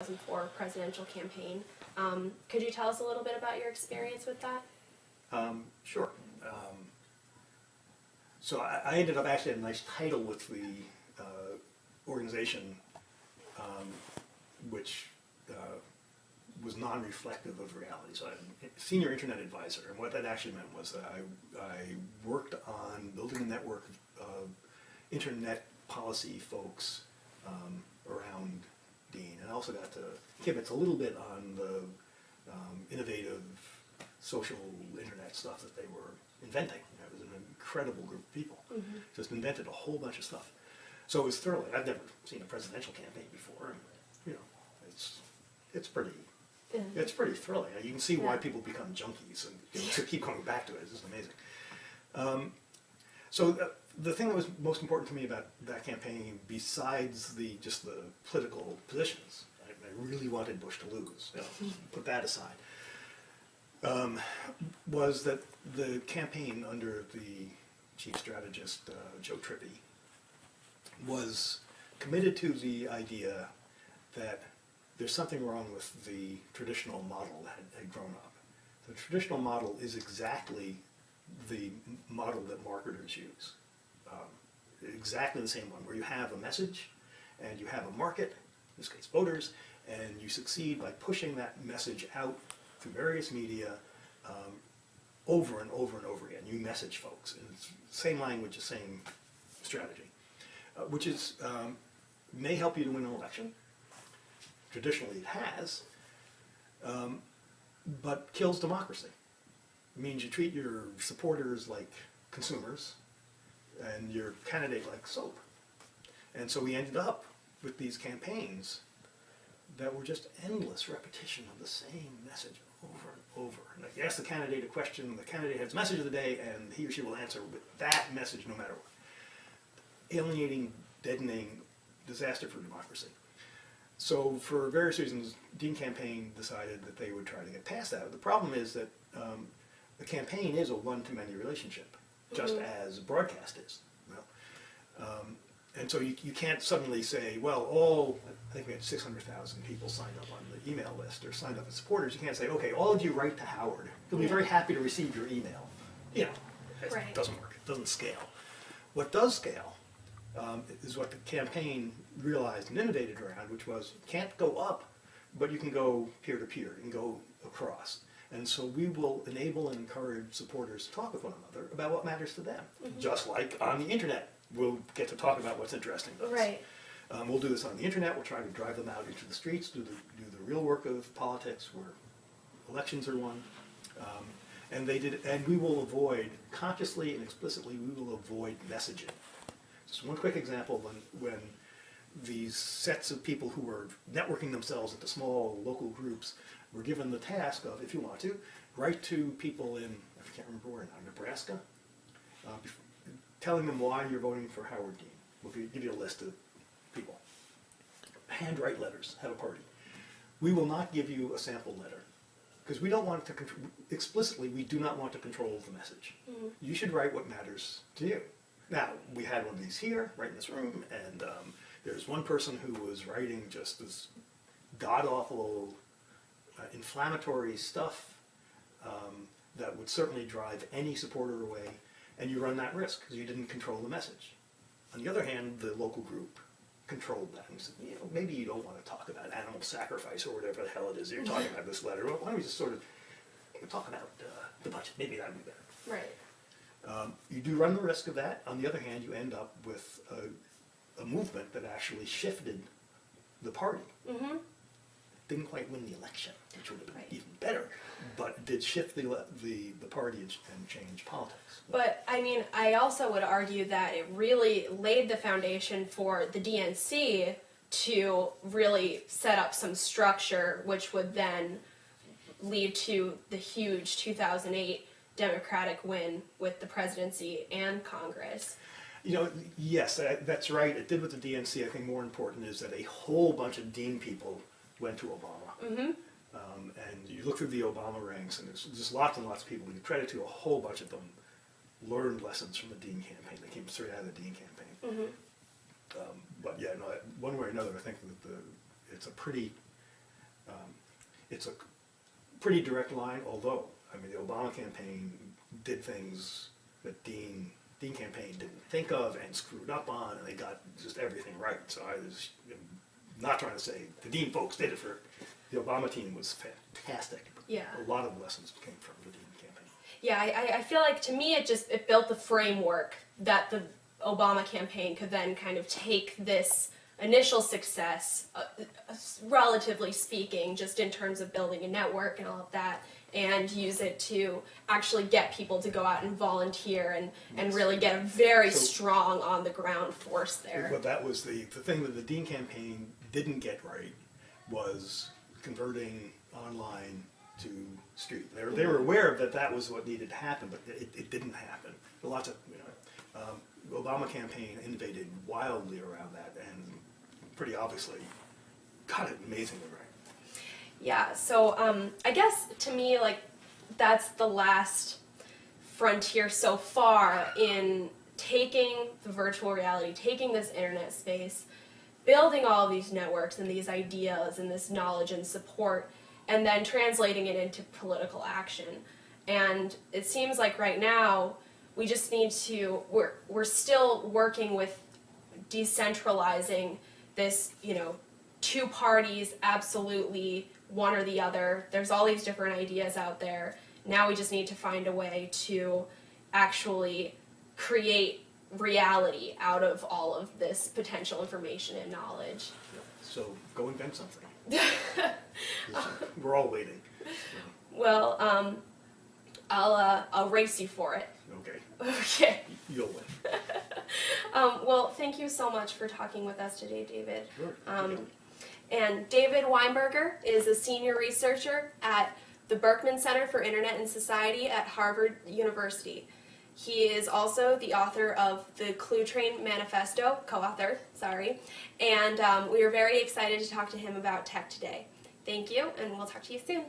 2004 presidential campaign. Could you tell us a little bit about your experience with that? Sure. So I ended up actually had a nice title with the organization, which was non-reflective of reality. So I'm a senior internet advisor, and what that actually meant was that I worked on building a network of internet policy folks around Dean, and I also got to kibitz a little bit on the innovative social internet stuff that they were inventing. It was an incredible group of people, just invented a whole bunch of stuff. So it was thrilling. I've never seen a presidential campaign before, and you know, it's pretty thrilling. You can see why people become junkies and to keep coming back to it. It's just amazing. So the thing that was most important to me about that campaign, besides just the political positions, I really wanted Bush to lose. Put that aside. Was that the campaign under the chief strategist, Joe Trippi, was committed to the idea that there's something wrong with the traditional model that had grown up. The traditional model is exactly the model that marketers use. Exactly the same one, where you have a message and you have a market, in this case voters, and you succeed by pushing that message out through various media over and over and over again. You message folks, and it's same language, the same strategy, which is may help you to win an election. Traditionally it has, but kills democracy. It means you treat your supporters like consumers and your candidate like soap. And so we ended up with these campaigns that were just endless repetition of the same message over and over. And you ask the candidate a question, the candidate has message of the day, and he or she will answer with that message no matter what. Alienating, deadening, disaster for democracy. So for various reasons, Dean campaign decided that they would try to get past that. The problem is that the campaign is a one-to-many relationship, just as broadcast is. And so you can't suddenly say, well, I think we had 600,000 people signed up on the email list or signed up as supporters. You can't say, okay, all of you write to Howard. He'll be very happy to receive your email. It doesn't work. It doesn't scale. What does scale is what the campaign realized and innovated around, which was you can't go up, but you can go peer-to-peer. You can go across. And so we will enable and encourage supporters to talk with one another about what matters to them, just like on the internet. We'll get to talk about what's interesting to us. Right. We'll do this on the internet. We'll try to drive them out into the streets, do the real work of politics, where elections are won. And we will avoid, consciously and explicitly, we will avoid messaging. Just one quick example, when these sets of people who were networking themselves into small local groups were given the task of, if you want to, write to people in, I can't remember where now, Nebraska, telling them why you're voting for Howard Dean. We'll give you a list of people. Handwrite letters, have a party. We will not give you a sample letter, because we don't want to explicitly, we do not want to control the message. You should write what matters to you. Now, we had one of these here, right in this room, and there's one person who was writing just this god-awful, inflammatory stuff that would certainly drive any supporter away, and you run that risk because you didn't control the message. On the other hand, the local group controlled that and said, maybe you don't want to talk about animal sacrifice or whatever the hell it is that you're talking about this letter. Why don't we just sort of talk about the budget? Maybe that would be better. Right. You do run the risk of that. On the other hand, you end up with a movement that actually shifted the party. Didn't quite win the election, which would have been even better, but did shift the party and change politics. But, I mean, I also would argue that it really laid the foundation for the DNC to really set up some structure, which would then lead to the huge 2008 Democratic win with the presidency and Congress. Yes, that's right. It did with the DNC. I think more important is that a whole bunch of Dean people went to Obama. And you look through the Obama ranks, and there's just lots and lots of people. You credit to a whole bunch of them learned lessons from the Dean campaign. They came straight out of the Dean campaign. But yeah, no, one way or another, I think that it's a pretty it's a pretty direct line, although, I mean, the Obama campaign did things that Dean campaign didn't think of and screwed up on, and they got just everything right. So I was not trying to say the Dean folks did it for the Obama team was fantastic. Yeah. A lot of lessons came from the Dean campaign. Yeah, I feel like to me it built the framework that the Obama campaign could then kind of take this initial success, relatively speaking, just in terms of building a network and all of that, and use it to actually get people to go out and volunteer and really get a very strong on-the-ground force there. But that was the thing that the Dean campaign didn't get right was converting online to street. They were aware that was what needed to happen, but it didn't happen. Lots of, Obama campaign innovated wildly around that and pretty obviously got it amazingly right. Yeah, so I guess to me, like, that's the last frontier so far in taking the virtual reality, taking this internet space, building all of these networks and these ideas and this knowledge and support, and then translating it into political action. And it seems like right now we just need to, we're still working with decentralizing this, two parties, absolutely one or the other. There's all these different ideas out there. Now we just need to find a way to actually create reality out of all of this potential information and knowledge. So go invent something. We're all waiting. Well, I'll race you for it. Okay. Okay. You'll win. Well, thank you so much for talking with us today, David. Sure. And David Weinberger is a senior researcher at the Berkman Center for Internet and Society at Harvard University. He is also the author of the Clue Train Manifesto, co-author, and we are very excited to talk to him about tech today. Thank you, and we'll talk to you soon.